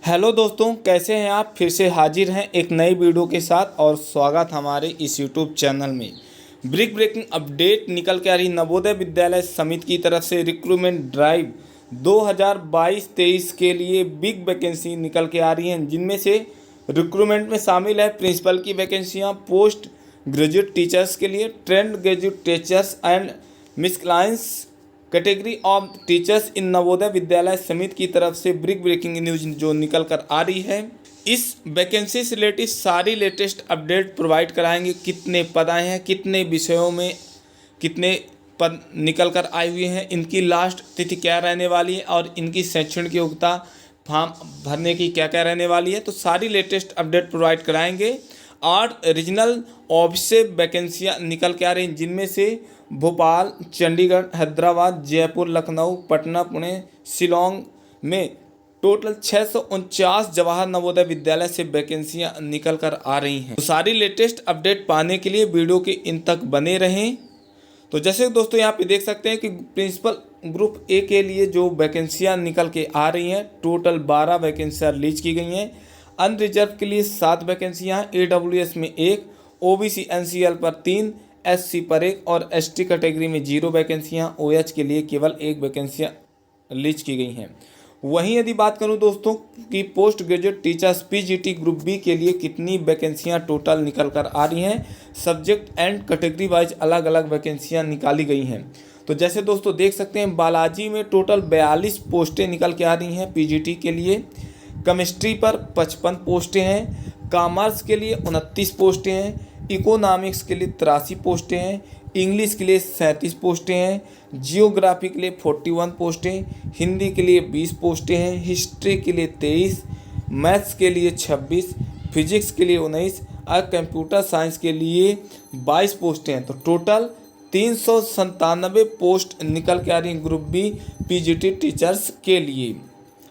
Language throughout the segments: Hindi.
हेलो दोस्तों, कैसे हैं आप। फिर से हाजिर हैं एक नई वीडियो के साथ और स्वागत हमारे इस यूट्यूब चैनल में। ब्रेकिंग अपडेट निकल के आ रही नवोदय विद्यालय समिति की तरफ से रिक्रूटमेंट ड्राइव 2022-23 के लिए बिग वैकेंसी निकल के आ रही हैं, जिनमें से रिक्रूटमेंट में शामिल है प्रिंसिपल की वैकेंसियाँ, पोस्ट ग्रेजुएट टीचर्स के लिए, trained graduate teachers and miscellaneous category of teachers in Navodaya Vidyalaya Samiti की तरफ से बिग ब्रेकिंग न्यूज जो निकल कर आ रही है। इस वैकेंसी से रिलेटेड सारी लेटेस्ट अपडेट प्रोवाइड कराएंगे। कितने पद आए हैं, कितने विषयों में कितने पद निकल कर आए हुए हैं, इनकी लास्ट तिथि क्या रहने वाली है और इनकी शैक्षणिक योग्यता फॉर्म भरने की क्या क्या रहने वाली है, तो सारी लेटेस्ट अपडेट प्रोवाइड कराएंगे। 8 रीजनल ऑफिस से वैकेंसियाँ निकल के आ रही हैं, जिनमें से भोपाल, चंडीगढ़, हैदराबाद, जयपुर, लखनऊ, पटना, पुणे, शिलोंग में टोटल 649 जवाहर नवोदय विद्यालय से वैकेंसियां निकल कर आ रही हैं। तो सारी लेटेस्ट अपडेट पाने के लिए वीडियो के इन तक बने रहें। तो जैसे दोस्तों यहाँ पे देख सकते हैं कि प्रिंसिपल ग्रुप ए के लिए जो वैकेंसियाँ निकल के आ रही हैं, टोटल 12 वैकेंसियाँ रिलीज की गई हैं। अनरिजर्व के लिए 7 वैकेंसियाँ हैं, AWS में 1, OBC NCL पर 3, SC पर 1 और ST कैटेगरी में 0 वैकेंसियाँ, OH के लिए केवल 1 वैकेंसियाँ रिलीज की गई हैं। वहीं यदि बात करूं दोस्तों कि post graduate teachers PGT group B के लिए कितनी वैकेंसियां टोटल निकल कर आ रही हैं, सब्जेक्ट एंड कैटेगरी वाइज अलग अलग वैकेंसियां निकाली गई हैं। तो जैसे दोस्तों देख सकते हैं, बालाजी में टोटल 42 पोस्टें निकल के आ रही हैं PGT के लिए, केमिस्ट्री पर 55 पोस्टें हैं, कॉमर्स के लिए 29 पोस्टें हैं, इकोनॉमिक्स के लिए 83 पोस्टें हैं, इंग्लिश के लिए 37 पोस्टें हैं, जियोग्राफी के लिए 41 पोस्टें, हिंदी के लिए 20 पोस्टें हैं, हिस्ट्री के लिए 23, मैथ्स के लिए 26, फिजिक्स के लिए 19 और कंप्यूटर साइंस के लिए 22 पोस्टें हैं। तो टोटल 397 पोस्ट निकल के आ रही हैं ग्रुप बी PGT टीचर्स के लिए।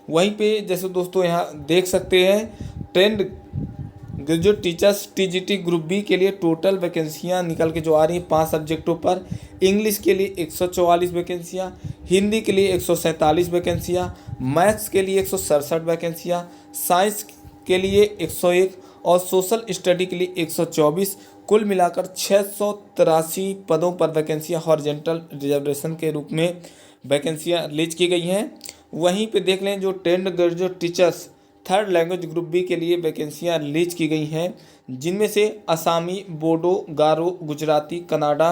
वहीं पे जैसे दोस्तों यहाँ देख सकते हैं, trained graduate teachers TGT group B के लिए टोटल वैकेंसियाँ निकल के जो आ रही हैं 5 सब्जेक्टों पर। इंग्लिश के लिए 144 वैकेंसियाँ, हिंदी के लिए 147 वैकेंसियाँ, मैथ्स के लिए 167 वैकेंसियाँ, साइंस के लिए 101 और सोशल स्टडी के लिए 124। कुल मिलाकर 683 पदों पर वैकेंसियाँ हॉरिजॉन्टल रिजर्वेशन के रूप में वैकेंसियाँ रिलीज की गई हैं। वहीं पे देख लें जो trained graduate teachers third language group B के लिए वैकेंसियाँ रिलीज की गई हैं, जिनमें से असामी, बोडो, गारो, गुजराती, कन्नड़ा,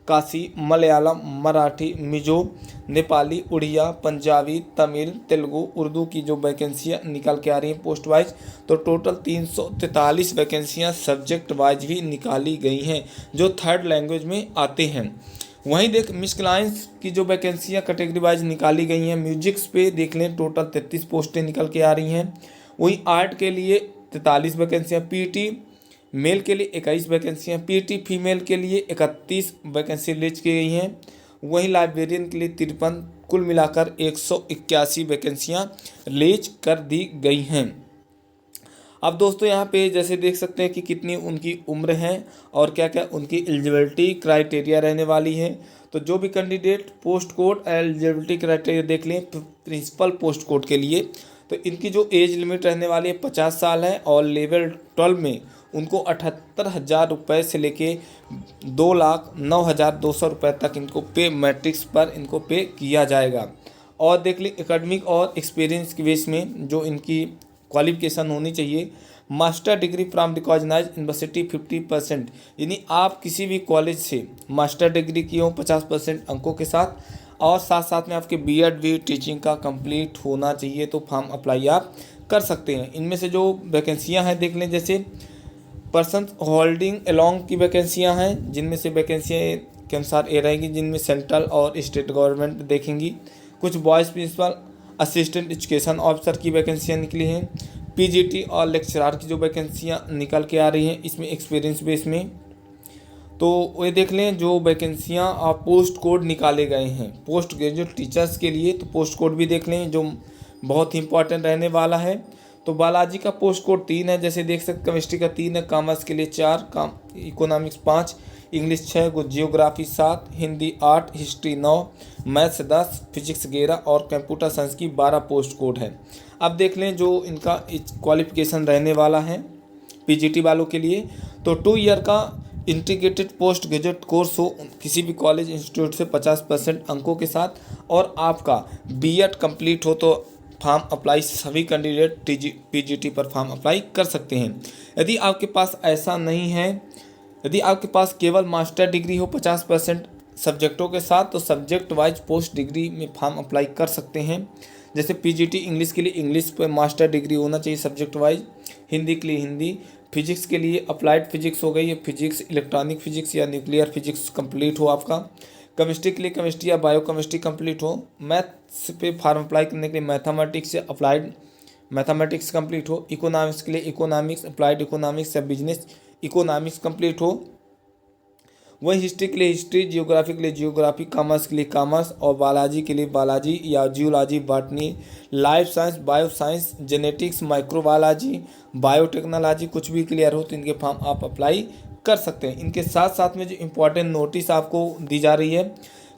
काशी, मलयालम, मराठी, मिजो, नेपाली, उड़िया, पंजाबी, तमिल, तेलुगु, उर्दू की जो वैकेंसियाँ निकल के आ रही हैं पोस्ट वाइज। तो टोटल 343 वैकेंसियाँ सब्जेक्ट वाइज भी निकाली गई हैं जो थर्ड लैंग्वेज में आते हैं। वहीं देख मिसक्लाइंस की जो वैकेंसियाँ कैटेगरी वाइज निकाली गई हैं, म्यूजिक्स पे देख लें टोटल 33 पोस्टें निकल के आ रही हैं। वहीं आर्ट के लिए 43 वैकेंसियाँ, PT मेल के लिए 21 वैकेंसियाँ, PT फीमेल के लिए 31 वैकेंसी रिलीज की गई हैं। वहीं लाइब्रेरियन के लिए 53, कुल मिलाकर 181 वैकेंसियाँ रिलीज कर दी गई हैं। अब दोस्तों यहाँ पे जैसे देख सकते हैं कि कितनी उनकी उम्र है और क्या क्या उनकी एलिजिबिलिटी क्राइटेरिया रहने वाली है। तो जो भी candidate post code eligibility criteria देख लें प्रिंसिपल पोस्ट कोड के लिए, तो इनकी जो एज लिमिट रहने वाली है 50 साल है और लेवल 12 में उनको 78,000 रुपये से लेके 2,09,200 रुपये तक इनको पे मैट्रिक्स पर इनको पे किया जाएगा। और देख लें एकेडमिक और एक्सपीरियंस के बेस में जो इनकी क्वालिफिकेशन होनी चाहिए, master degree from recognise university 50%, यानी आप किसी भी कॉलेज से मास्टर डिग्री की हो 50% अंकों के साथ, और साथ साथ में आपके BEd भी टीचिंग का कंप्लीट होना चाहिए, तो फॉर्म अप्लाई आप कर सकते हैं। इनमें से जो वैकेंसियां हैं देख लें, जैसे पर्सन होल्डिंग अलॉन्ग की वैकेंसियां हैं, जिनमें से वैकेंसियाँ के अनुसार ये रहेंगी, जिनमें सेंट्रल और स्टेट गवर्नमेंट देखेंगी। कुछ boys principal assistant education officer की वैकेंसियाँ निकली हैं। PGT और लेक्चरार की जो वैकेंसियाँ निकल के आ रही हैं इसमें एक्सपीरियंस बेस में। तो ये देख लें जो वैकेंसियाँ पोस्ट कोड निकाले गए हैं पोस्ट ग्रेजुएट टीचर्स के लिए, तो पोस्ट कोड भी देख लें जो बहुत ही इंपॉर्टेंट रहने वाला है। तो बालाजी का पोस्ट कोड 3 है, जैसे देख सकते, केमिस्ट्री का 3 है, कॉमर्स के लिए 4, economics 5, English 6, geography 7, Hindi 8, history 9, maths 10, physics 11 और कंप्यूटर साइंस की 12 पोस्ट कोड है। अब देख लें जो इनका क्वालिफिकेशन रहने वाला है पीजीटी वालों के लिए, तो 2 ईयर का इंटीग्रेटेड पोस्ट ग्रेजुएट कोर्स हो किसी भी कॉलेज इंस्टीट्यूट से 50% अंकों के साथ, और आपका बीएड कंप्लीट हो तो फॉर्म अप्लाई सभी कैंडिडेट पीजीटी पर फॉर्म अप्लाई कर सकते हैं। यदि आपके पास ऐसा नहीं है, यदि आपके पास केवल मास्टर डिग्री हो 50% सब्जेक्टों के साथ, तो सब्जेक्ट वाइज पोस्ट डिग्री में फॉर्म अप्लाई कर सकते हैं। जैसे पीजीटी इंग्लिश के लिए इंग्लिश पर मास्टर डिग्री होना चाहिए सब्जेक्ट वाइज, हिंदी के लिए हिंदी, फिजिक्स के लिए अप्लाइड फिजिक्स हो गई है, फिजिक्स इलेक्ट्रॉनिक फिजिक्स या न्यूक्लियर फिजिक्स कंप्लीट हो आपका, केमिस्ट्री के लिए केमिस्ट्री या बायो केमिस्ट्री कंप्लीट हो, मैथ्स पे फॉर्म अप्लाई करने के लिए मैथमेटिक्स या अप्लाइड मैथमेटिक्स कंप्लीट हो, इकोनॉमिक्स के लिए इकोनॉमिक्स अप्लाइड इकोनॉमिक्स या बिजनेस इकोनॉमिक्स कंप्लीट हो, वही हिस्ट्री के लिए हिस्ट्री, जियोग्राफी के लिए जियोग्राफी, कॉमर्स के लिए कॉमर्स, और बायोलॉजी के लिए बायोलॉजी या geology, botany, life science, bio science, genetics, microbiology, biotechnology कुछ भी क्लियर हो तो इनके फॉर्म आप अप्लाई कर सकते हैं। इनके साथ साथ में जो इम्पोर्टेंट नोटिस आपको दी जा रही है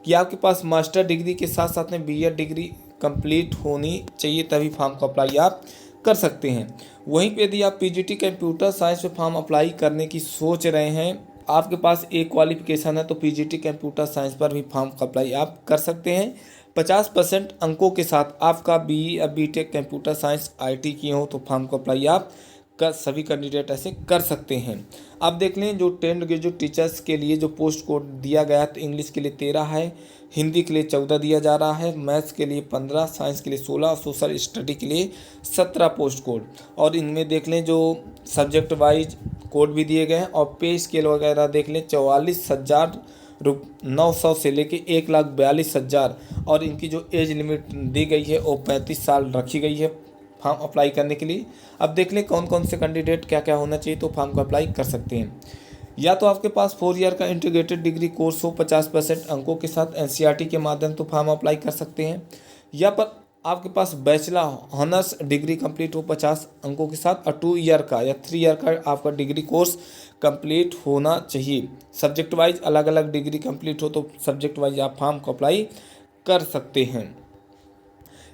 कि आपके पास मास्टर डिग्री के साथ साथ में बीएड डिग्री कंप्लीट होनी चाहिए, तभी फॉर्म को अप्लाई आप कर सकते हैं। वहीं पे यदि आप पीजीटी कंप्यूटर साइंस में फॉर्म अप्लाई करने की सोच रहे हैं, आपके पास एक क्वालिफिकेशन है, तो पीजीटी कंप्यूटर साइंस पर भी फॉर्म का अप्लाई आप कर सकते हैं। 50% अंकों के साथ आपका बीई या बीटेक कंप्यूटर साइंस आईटी किए हो तो फॉर्म को अप्लाई आप कर सभी कैंडिडेट ऐसे कर सकते हैं। अब देख लें जो 10 ग्रेजुएट टीचर्स के लिए जो पोस्ट कोड दिया गया है, तो इंग्लिश के लिए 13 है, हिंदी के लिए 14 दिया जा रहा है, मैथ्स के लिए 15, साइंस के लिए 16, सोशल स्टडी के लिए 17 पोस्ट कोड। और इनमें देख लें जो सब्जेक्ट वाइज कोड भी दिए गए हैं, और पे स्केल वगैरह देख लें 44,900 से लेके 1,42,000, और इनकी जो एज लिमिट दी गई है वो 35 साल रखी गई है फॉर्म अप्लाई करने के लिए। अब देख लें कौन कौन से कैंडिडेट क्या क्या होना चाहिए तो फॉर्म को अप्लाई कर सकते हैं। या तो आपके पास 4 ईयर का इंटीग्रेटेड डिग्री कोर्स हो 50% अंकों के साथ एनसीईआरटी के माध्यम तो फॉर्म अप्लाई कर सकते हैं, या पर आपके पास बैचलर ऑनर्स डिग्री कंप्लीट हो 50 अंकों के साथ, और 2 ईयर का या 3 ईयर का आपका डिग्री कोर्स कंप्लीट होना चाहिए। सब्जेक्ट वाइज अलग अलग डिग्री कंप्लीट हो तो सब्जेक्ट वाइज आप फॉर्म को अप्लाई कर सकते हैं।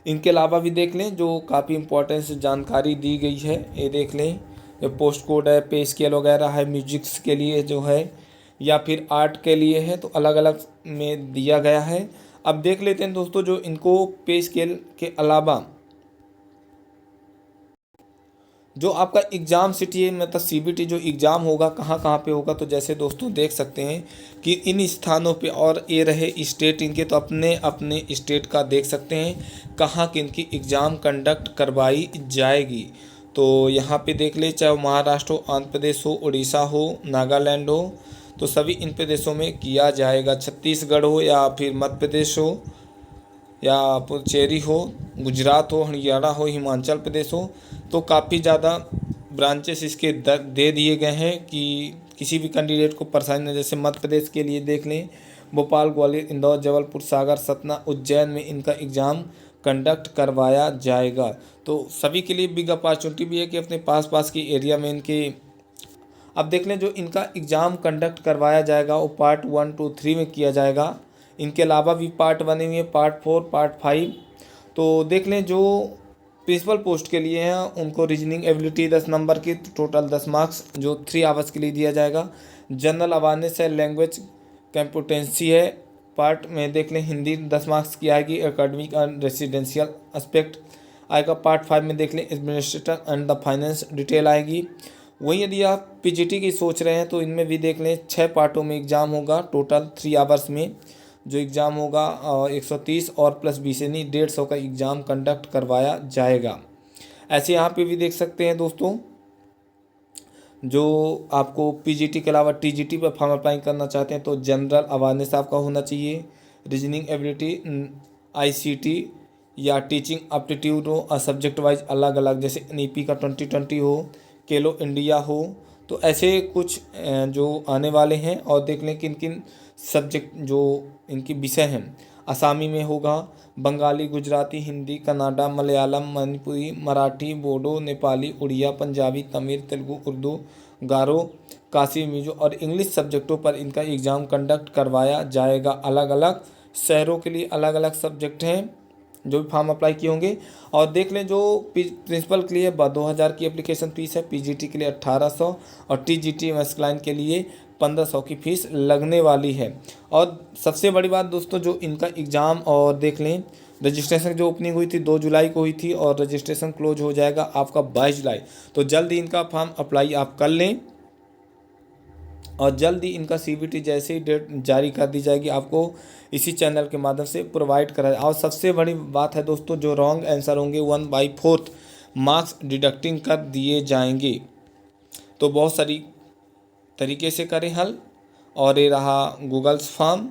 इनके अलावा भी देख लें जो काफ़ी इंपॉर्टेंस जानकारी दी गई है, ये देख लें जो पोस्ट कोड है, पे स्केल वगैरह है, म्यूजिक्स के लिए जो है या फिर आर्ट के लिए है, तो अलग अलग में दिया गया है। अब देख लेते हैं दोस्तों जो इनको पे स्केल के अलावा जो आपका एग्ज़ाम सिटी है, मतलब सीबीटी जो एग्ज़ाम होगा कहाँ कहाँ पे होगा, तो जैसे दोस्तों देख सकते हैं कि इन स्थानों पे, और ये रहे स्टेट इनके, तो अपने अपने स्टेट का देख सकते हैं कहाँ की इनकी एग्ज़ाम कंडक्ट करवाई जाएगी। तो यहाँ पे देख ले, चाहे महाराष्ट्र हो, आंध्र प्रदेश हो, उड़ीसा हो, नागालैंड हो, तो सभी इन प्रदेशों में किया जाएगा। छत्तीसगढ़ हो या फिर मध्य प्रदेश हो या पुडुचेरी हो, गुजरात हो, हरियाणा हो, हिमाचल प्रदेश हो, तो काफ़ी ज़्यादा ब्रांचेस इसके दे दिए गए हैं कि किसी भी कैंडिडेट को परेशानी नहीं। जैसे मध्य प्रदेश के लिए देख लें भोपाल, ग्वालियर, इंदौर, जबलपुर, सागर, सतना, उज्जैन में इनका एग्ज़ाम कंडक्ट करवाया जाएगा। तो सभी के लिए बिग अपॉर्चुनिटी भी है कि अपने पास की एरिया में इनके, अब देख लें जो इनका एग्ज़ाम कंडक्ट करवाया जाएगा वो पार्ट 1, 2, 3 में किया जाएगा। इनके अलावा भी पार्ट बने हुए हैं, पार्ट 4, पार्ट 5। तो देख लें जो प्रिंसिपल पोस्ट के लिए हैं उनको रीजनिंग एबिलिटी 10 नंबर की, टोटल 10 मार्क्स जो 3 आवर्स के लिए दिया जाएगा। जनरल अवेयरनेस है, लैंग्वेज कॉम्पिटेंसी है, पार्ट में देख लें हिंदी 10 मार्क्स की आएगी, एकेडमिक एंड रेसिडेंशियल एस्पेक्ट आएगा। पार्ट 5 में देख लें administrator and the finance detail आएगी। वहीं यदि आप पीजीटी की सोच रहे हैं तो इनमें भी देख लें 6 पार्टों में एग्ज़ाम होगा, टोटल 3 आवर्स में जो एग्ज़ाम होगा 130 और प्लस 20 यानी 150 का एग्ज़ाम कंडक्ट करवाया जाएगा। ऐसे यहाँ पे भी देख सकते हैं दोस्तों जो आपको पीजीटी के अलावा टीजीटी पर फॉर्म अप्लाई करना चाहते हैं तो जनरल अवेयरनेस आपका होना चाहिए, रीजनिंग एबिलिटी, आईसीटी या टीचिंग एप्टीट्यूड हो, और सब्जेक्ट वाइज अलग अलग, जैसे एनईपी का 2020 हो, खेलो इंडिया हो, तो ऐसे कुछ जो आने वाले हैं। और देख लें किन किन सब्जेक्ट जो इनकी विषय हैं, असामी में होगा, बंगाली, गुजराती, हिंदी, कन्नड़ा, मलयालम, मणिपुरी, मराठी, बोडो, नेपाली, उड़िया, पंजाबी, तमिल, तेलुगु, उर्दू, गारो, काशी, मिजो और इंग्लिश सब्जेक्टों पर इनका एग्ज़ाम कंडक्ट करवाया जाएगा। अलग अलग शहरों के लिए अलग अलग सब्जेक्ट हैं जो भी फॉर्म अप्लाई किए होंगे। और देख लें जो प्रिंसिपल के लिए 2000 की एप्लीकेशन फ़ीस है, पीजीटी के लिए 1800 और टीजीटी मस्कुलाइन के लिए 1500 की फ़ीस लगने वाली है। और सबसे बड़ी बात दोस्तों, जो इनका एग्ज़ाम और देख लें रजिस्ट्रेशन जो ओपनिंग हुई थी 2 जुलाई को हुई थी और रजिस्ट्रेशन क्लोज हो जाएगा आपका 22 जुलाई। तो जल्द ही इनका फॉर्म अप्लाई आप कर लें और जल्द ही इनका सीबीटी जैसे ही डेट जारी कर दी जाएगी आपको इसी चैनल के माध्यम से प्रोवाइड करा। और सबसे बड़ी बात है दोस्तों, जो रॉन्ग आंसर होंगे 1/4 मार्क्स डिडक्टिंग कर दिए जाएंगे। तो बहुत सारी तरीके से करें हल। और ये रहा गूगल्स फॉर्म।